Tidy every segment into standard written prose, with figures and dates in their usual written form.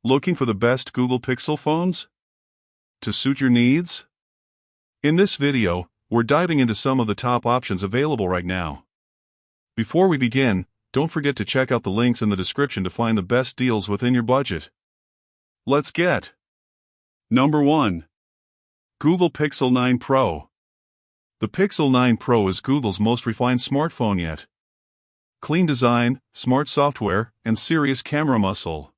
Looking for the best Google Pixel phones to suit your needs? In this video, we're diving into some of the top options available right now. Before we begin, don't forget to check out the links in the description to find the best deals within your budget. Let's get Number 1. Google Pixel 9 Pro. The Pixel 9 Pro is Google's most refined smartphone yet. Clean design, smart software, and serious camera muscle.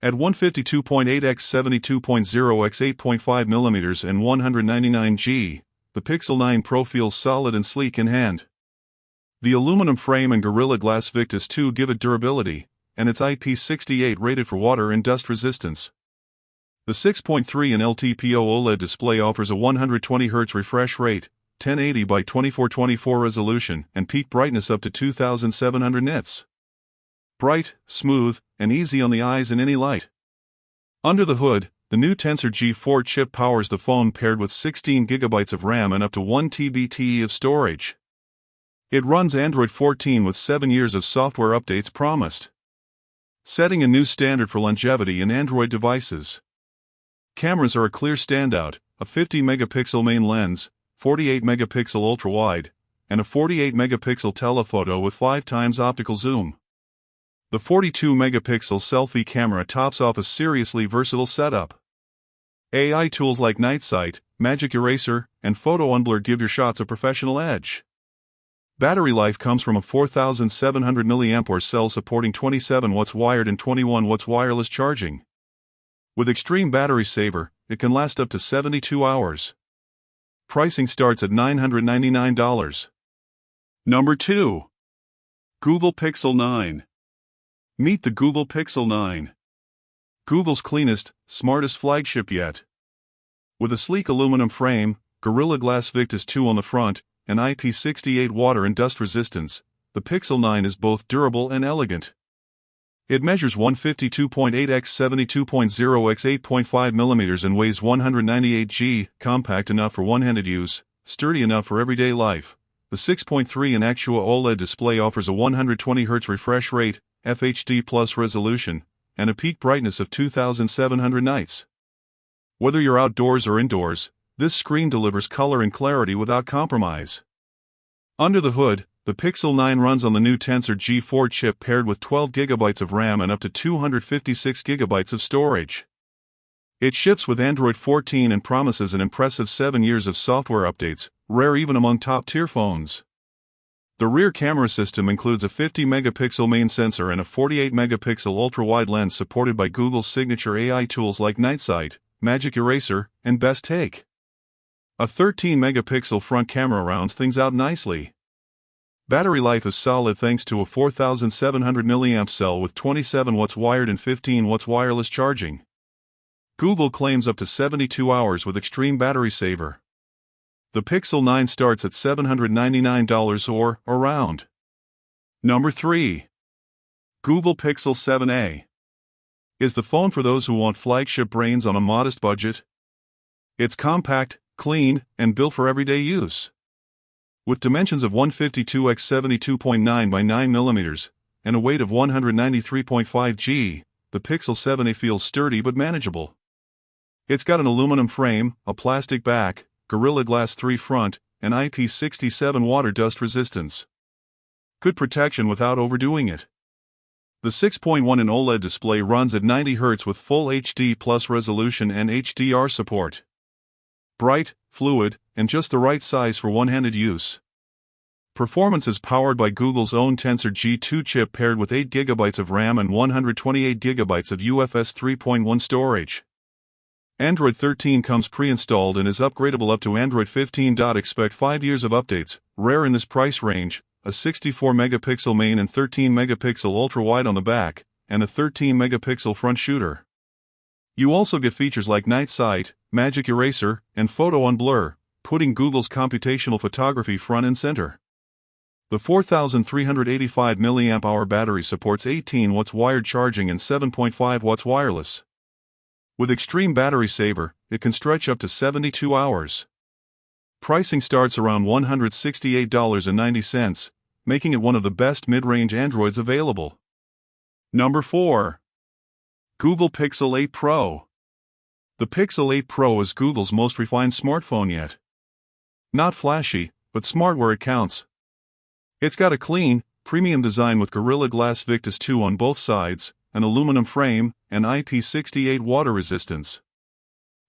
At 152.8x72.0x8.5mm and 199G, the Pixel 9 Pro feels solid and sleek in hand. The aluminum frame and Gorilla Glass Victus 2 give it durability, and it's IP68 rated for water and dust resistance. The 6.3-inch LTPO OLED display offers a 120Hz refresh rate, 1080 by 2424 resolution, and peak brightness up to 2700 nits. Bright, smooth, and easy on the eyes in any light. Under the hood, the new Tensor G4 chip powers the phone paired with 16GB of RAM and up to 1TB of storage. It runs Android 14 with 7 years of software updates promised, setting a new standard for longevity in Android devices. Cameras are a clear standout, a 50-megapixel main lens, 48-megapixel ultra-wide, and a 48-megapixel telephoto with 5 times optical zoom. The 42-megapixel selfie camera tops off a seriously versatile setup. AI tools like Night Sight, Magic Eraser, and Photo Unblur give your shots a professional edge. Battery life comes from a 4700 mAh cell supporting 27 watts wired and 21 watts wireless charging. With extreme battery saver, it can last up to 72 hours. Pricing starts at $999. Number 2. Google Pixel 9. Meet the Google Pixel 9. Google's cleanest, smartest flagship yet. With a sleek aluminum frame, Gorilla Glass Victus 2 on the front, and IP68 water and dust resistance, the Pixel 9 is both durable and elegant. It measures 152.8x72.0x8.5mm and weighs 198G, compact enough for one-handed use, sturdy enough for everyday life. The 6.3-inch Actua OLED display offers a 120Hz refresh rate, FHD Plus resolution, and a peak brightness of 2700 nits. Whether you're outdoors or indoors, this screen delivers color and clarity without compromise. Under the hood, the Pixel 9 runs on the new Tensor G4 chip paired with 12GB of RAM and up to 256GB of storage. It ships with Android 14 and promises an impressive 7 years of software updates, rare even among top-tier phones. The rear camera system includes a 50-megapixel main sensor and a 48-megapixel ultra-wide lens supported by Google's signature AI tools like Night Sight, Magic Eraser, and Best Take. A 13-megapixel front camera rounds things out nicely. Battery life is solid thanks to a 4700 mAh cell with 27 watts wired and 15 watts wireless charging. Google claims up to 72 hours with extreme battery saver. The Pixel 9 starts at $799 or around. Number 3. Google Pixel 7a. Is the phone for those who want flagship brains on a modest budget? It's compact, clean, and built for everyday use. With dimensions of 152x72.9 by 9mm and a weight of 193.5G, the Pixel 7a feels sturdy but manageable. It's got an aluminum frame, a plastic back, Gorilla Glass 3 front, and IP67 water dust resistance. Good protection without overdoing it. The 6.1-inch OLED display runs at 90Hz with full HD Plus resolution and HDR support. Bright, fluid, and just the right size for one-handed use. Performance is powered by Google's own Tensor G2 chip paired with 8GB of RAM and 128GB of UFS 3.1 storage. Android 13 comes pre-installed and is upgradable up to Android 15. Expect 5 years of updates, rare in this price range, a 64-megapixel main and 13-megapixel ultra-wide on the back, and a 13-megapixel front shooter. You also get features like Night Sight, Magic Eraser, and Photo Unblur, putting Google's computational photography front and center. The 4385 mAh battery supports 18 watts wired charging and 7.5 watts wireless. With extreme battery saver, it can stretch up to 72 hours. Pricing starts around $168.90, making it one of the best mid-range Androids available. Number 4. Google Pixel 8 Pro. The Pixel 8 Pro is Google's most refined smartphone yet. Not flashy, but smart where it counts. It's got a clean, premium design with Gorilla Glass Victus 2 on both sides, an aluminum frame, and IP68 water resistance.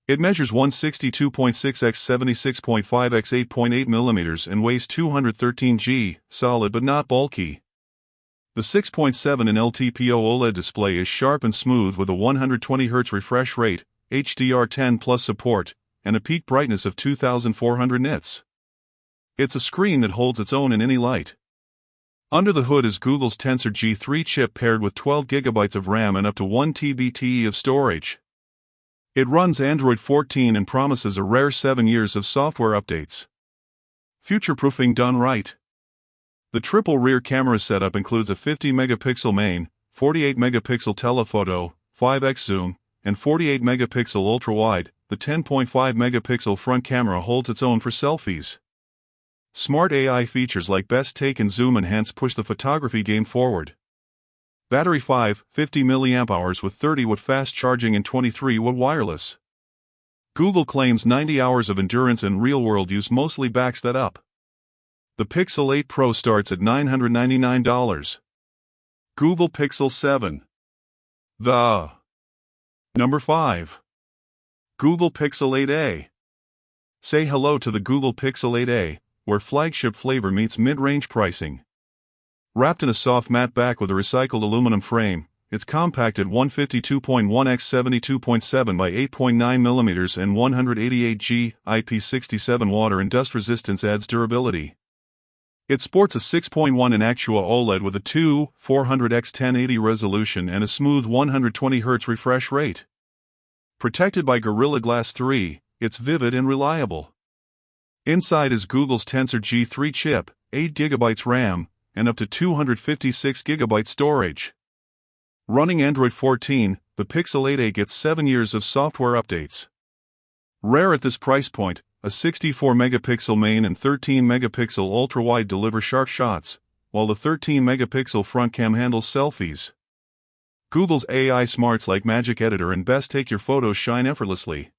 It measures 162.6 x 76.5 x 8.8 mm and weighs 213 g, solid but not bulky. The 6.7-inch LTPO OLED display is sharp and smooth with a 120Hz refresh rate, HDR10 Plus support, and a peak brightness of 2400 nits. It's a screen that holds its own in any light. Under the hood is Google's Tensor G3 chip paired with 12 GB of RAM and up to 1 TB of storage. It runs Android 14 and promises a rare 7 years of software updates. Future-proofing done right. The triple rear camera setup includes a 50-megapixel main, 48-megapixel telephoto, 5x zoom, and 48-megapixel ultra-wide. The 10.5-megapixel front camera holds its own for selfies. Smart AI features like Best Take and Zoom Enhance push the photography game forward. Battery 50 mAh with 30W fast charging and 23W wireless. Google claims 90 hours of endurance and real-world use mostly backs that up. The Pixel 8 Pro starts at $999. Google Pixel 7. The Number 5. Google Pixel 8a. Say hello to the Google Pixel 8a, where flagship flavor meets mid-range pricing. Wrapped in a soft matte back with a recycled aluminum frame, it's compact at 152.1 x 72.7 by 8.9 mm and 188 g, IP67 water and dust resistance adds durability. It sports a 6.1-inch Actua OLED with a 2400x1080 resolution and a smooth 120Hz refresh rate. Protected by Gorilla Glass 3, it's vivid and reliable. Inside is Google's Tensor G3 chip, 8 GB RAM, and up to 256 GB storage. Running Android 14, the Pixel 8a gets 7 years of software updates. Rare at this price point, a 64-megapixel main and 13-megapixel ultra-wide deliver sharp shots, while the 13-megapixel front cam handles selfies. Google's AI smarts like Magic Editor and Best Take your photos shine effortlessly.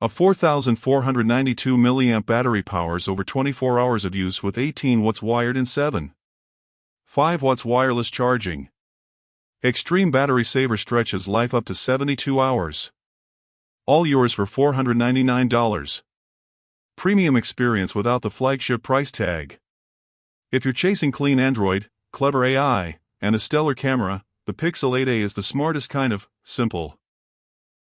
A 4,492 mAh battery powers over 24 hours of use with 18 watts wired and 7.5 watts wireless charging. Extreme battery saver stretches life up to 72 hours. All yours for $499. Premium experience without the flagship price tag. If you're chasing clean Android, clever AI, and a stellar camera, the Pixel 8a is the smartest kind of simple.